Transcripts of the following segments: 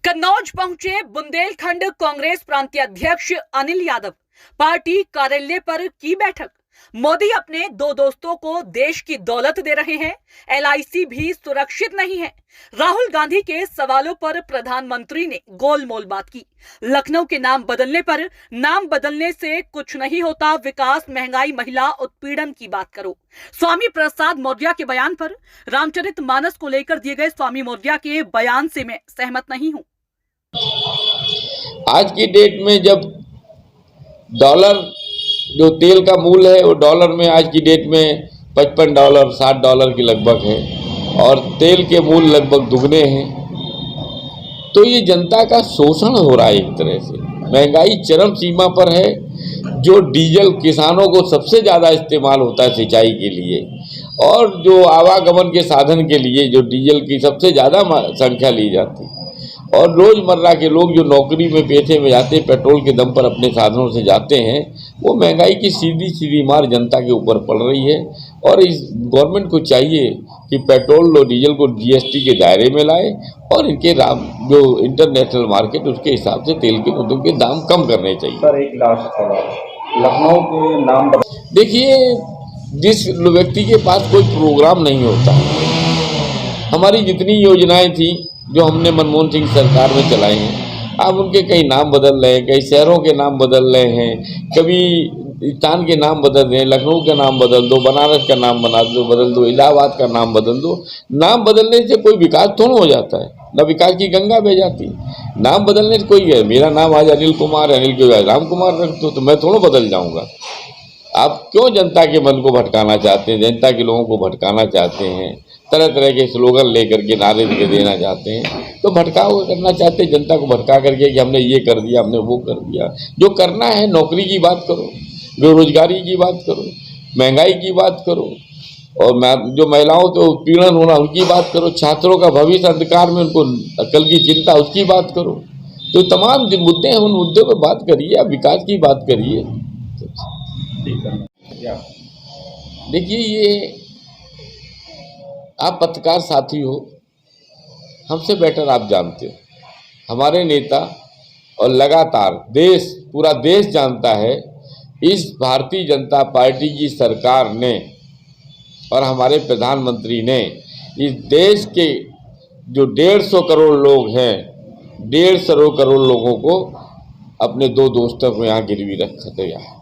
कन्नौज पहुंचे बुंदेलखंड कांग्रेस प्रांतीय अध्यक्ष अनिल यादव। पार्टी कार्यालय पर की बैठक। मोदी अपने दो दोस्तों को देश की दौलत दे रहे हैं, एलआईसी भी सुरक्षित नहीं है। राहुल गांधी के सवालों पर प्रधानमंत्री ने गोलमोल बात की। लखनऊ के नाम बदलने पर नाम बदलने से कुछ नहीं होता, विकास, महंगाई, महिला उत्पीड़न की बात करो। स्वामी प्रसाद मौर्य के बयान पर रामचरितमानस को लेकर दिए गए स्वामी मौर्य के बयान से मैं सहमत नहीं हूं। आज की डेट में जब डॉलर जो तेल का मूल्य है वो डॉलर में आज की डेट में $55 $60 के लगभग है और तेल के मूल्य लगभग दुगने हैं, तो ये जनता का शोषण हो रहा है। एक तरह से महंगाई चरम सीमा पर है। जो डीजल किसानों को सबसे ज़्यादा इस्तेमाल होता है सिंचाई के लिए, और जो आवागमन के साधन के लिए जो डीजल की सबसे ज़्यादा संख्या ली जाती है, और रोज़मर्रा के लोग जो नौकरी में पेशे में जाते हैं, पेट्रोल के दम पर अपने साधनों से जाते हैं, वो महंगाई की सीधी सीधी मार जनता के ऊपर पड़ रही है। और इस गवर्नमेंट को चाहिए कि पेट्रोल और डीजल को जीएसटी के दायरे में लाए और इनके जो इंटरनेशनल मार्केट उसके हिसाब से तेल के मुद्दों के दाम कम करने चाहिए। सर, एक लास्ट सवाल, लखनऊ के नाम देखिए, जिस व्यक्ति के पास कोई प्रोग्राम नहीं होता, हमारी जितनी योजनाएं थी जो हमने मनमोहन सिंह सरकार में चलाई हैं, अब उनके कई नाम बदल रहे हैं, कई शहरों के नाम बदल रहे हैं, कभी स्थान के नाम बदल रहे हैं। लखनऊ का नाम बदल दो, बनारस का नाम बदल दो, इलाहाबाद का नाम बदल दो। नाम बदलने से कोई विकास थोड़ा हो जाता है, न विकास की गंगा बह जाती। नाम बदलने से कोई है, मेरा नाम आज अनिल कुमार, अनिल के बाद राम कुमार रख दो तो मैं थोड़ा बदल जाऊँगा। आप क्यों जनता के मन को भटकाना चाहते हैं, जनता के लोगों को भटकाना चाहते हैं, तरह तरह के स्लोगन लेकर के नारे देना चाहते हैं, तो भटकाव करना चाहते हैं जनता को भटका करके कि हमने ये कर दिया, हमने वो कर दिया। जो करना है, नौकरी की बात करो, बेरोजगारी की बात करो, महंगाई की बात करो, और जो महिलाओं को उत्पीड़न होना उनकी बात करो, छात्रों का भविष्य अंधकार में उनको कल की चिंता उसकी बात करो। तो तमाम मुद्दे हैं, उन मुद्दों पर बात करिए, आप विकास की बात करिए। देखिए, ये आप पत्रकार साथी हो, हमसे बेटर आप जानते हो, हमारे नेता और लगातार पूरा देश जानता है, इस भारतीय जनता पार्टी की सरकार ने और हमारे प्रधानमंत्री ने इस देश के जो 150 करोड़ लोग हैं, 150 करोड़ लोगों को अपने दो दोस्तों को यहाँ गिरवी रखा गया है।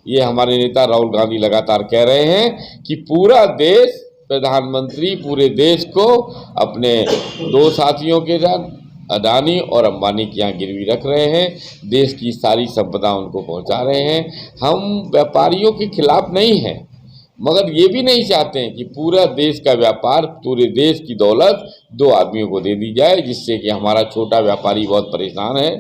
ये हमारे नेता राहुल गांधी लगातार कह रहे हैं कि पूरा देश, प्रधानमंत्री पूरे देश को अपने दो साथियों के साथ अडानी और अंबानी के यहाँ गिरवी रख रहे हैं, देश की सारी संपदा उनको पहुंचा रहे हैं। हम व्यापारियों के खिलाफ नहीं हैं, मगर ये भी नहीं चाहते हैं कि पूरा देश का व्यापार, पूरे देश की दौलत दो आदमियों को दे दी जाए, जिससे कि हमारा छोटा व्यापारी बहुत परेशान है,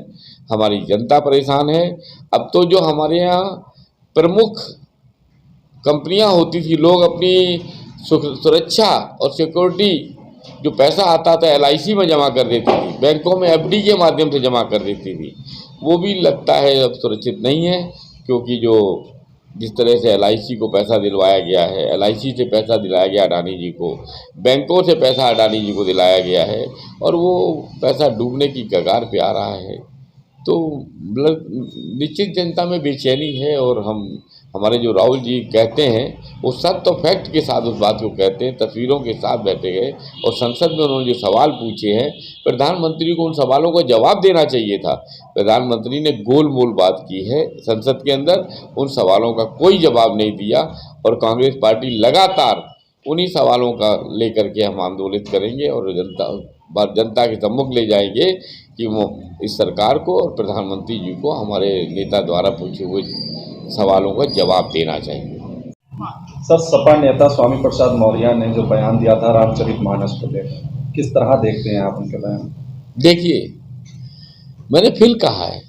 हमारी जनता परेशान है। अब तो जो हमारे यहाँ प्रमुख कंपनियां होती थी, लोग अपनी सुरक्षा और सिक्योरिटी जो पैसा आता था एलआईसी में जमा कर देती थी, बैंकों में एफडी के माध्यम से जमा कर देती थी, वो भी लगता है अब सुरक्षित नहीं है। क्योंकि जो जिस तरह से एलआईसी को पैसा दिलवाया गया है, एलआईसी से पैसा दिलाया गया अडानी जी को, बैंकों से पैसा अडानी जी को दिलाया गया है, और वो पैसा डूबने की कगार पे आ रहा है। तो निश्चित जनता में बेचैनी है, और हमारे जो राहुल जी कहते हैं वो सत्य और फैक्ट के साथ उस बात को कहते हैं। तस्वीरों के साथ बैठे गए और संसद में उन्होंने जो सवाल पूछे हैं, प्रधानमंत्री को उन सवालों का जवाब देना चाहिए था। प्रधानमंत्री ने गोलमोल बात की है संसद के अंदर, उन सवालों का कोई जवाब नहीं दिया, और कांग्रेस पार्टी लगातार उन्हीं सवालों का लेकर के हम आंदोलित करेंगे और जनता के सम्मुख ले जाएंगे कि वो इस सरकार को और प्रधानमंत्री जी को हमारे नेता द्वारा पूछे हुए सवालों का जवाब देना चाहिए। सर, सपा नेता स्वामी प्रसाद मौर्य ने जो बयान दिया था रामचरितमानस को लेकर, किस तरह देखते हैं आप उनके बयान? देखिए, मैंने फिर कहा है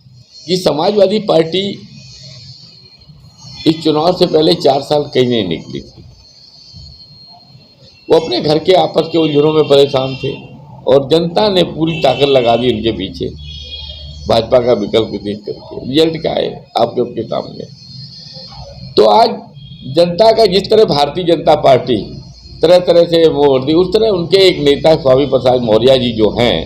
कि समाजवादी पार्टी इस चुनाव से पहले 4 साल कहीं नहीं निकली थी। वो अपने घर के आपस के उलझनों में परेशान थे, और जनता ने पूरी ताकत लगा दी उनके पीछे भाजपा का विकल्प देख करके। रिजल्ट क्या है आपके सामने। तो आज जनता का जिस तरह भारतीय जनता पार्टी तरह तरह से वोट दी, उस तरह उनके एक नेता स्वामी प्रसाद मौर्य जी जो हैं,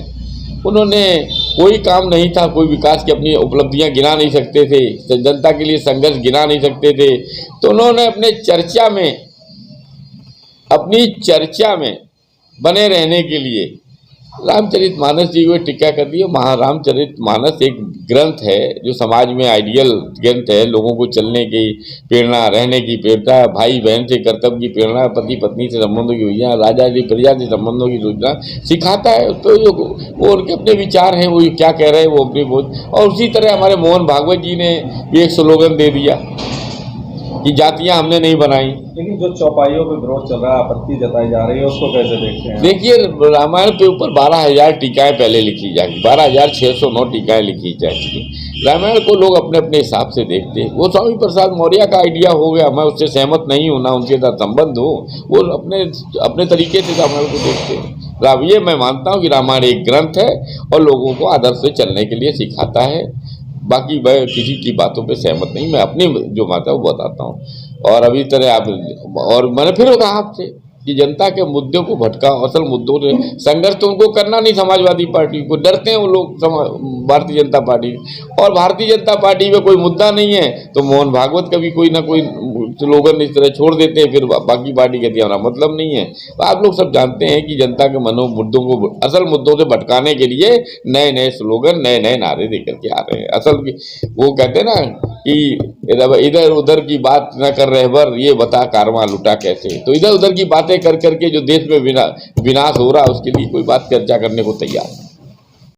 उन्होंने कोई काम नहीं था, कोई विकास की अपनी उपलब्धियां गिना नहीं सकते थे, जनता के लिए संघर्ष गिना नहीं सकते थे। तो उन्होंने अपनी चर्चा में बने रहने के लिए रामचरितमानस जी को टिक्का कर दी। रामचरितमानस एक ग्रंथ है जो समाज में आइडियल ग्रंथ है, लोगों को चलने की प्रेरणा, रहने की प्रेरणा, भाई बहन से कर्तव्य की प्रेरणा, पति पत्नी से संबंधों की योजना, राजा जी प्रजा से संबंधों की योजना सिखाता है। तो वो उनके अपने विचार हैं, वो क्या कह रहे हैं वो अपनी बोध। और उसी तरह हमारे मोहन भागवत जी ने भी एक स्लोगन दे दिया कि जातियां हमने नहीं बनाई। लेकिन जो चौपाइयों पे विरोध चल रहा है, आपत्ति जताई जा रही है, उसको कैसे देखते हैं? देखिए, रामायण के ऊपर 12,000 टीकाएं पहले लिखी जाएगी, 12,609 टीकाएं लिखी जा चुकी। रामायण को लोग अपने अपने हिसाब से देखते हैं। वो स्वामी प्रसाद मौर्य का आइडिया हो गया, मैं उससे सहमत नहीं हूँ, ना उनके साथ संबंध हो, वो अपने तरीके से रामायण को देखते हैं। ये मैं मानता हूँ कि रामायण एक ग्रंथ है और लोगों को आदर्श से चलने के लिए सिखाता है। बाकी मैं किसी की बातों पे सहमत नहीं, मैं अपनी जो बात है वो बताता हूँ। और अभी तरह और मैंने फिर कहा आपसे कि जनता के मुद्दों को भटका, असल मुद्दों से संघर्ष तो उनको करना नहीं, समाजवादी पार्टी को डरते हैं वो लोग, भारतीय जनता पार्टी। और भारतीय जनता पार्टी में कोई मुद्दा नहीं है तो मोहन भागवत का भी कोई ना कोई स्लोगन इस तरह छोड़ देते हैं, फिर बाकी पार्टी कहती है हमारा मतलब नहीं है। तो आप लोग सब जानते हैं कि जनता के मुद्दों को, असल मुद्दों से भटकाने के लिए नए नए स्लोगन, नए नए नारे देकर के आ रहे हैं। असल वो कहते हैं ना कि इधर उधर की बात न कर रहबर, ये बता कारवां लुटा कैसे। तो इधर उधर की बातें कर करके जो देश में विनाश हो रहा है उसके लिए कोई बात चर्चा करने को तैयार है।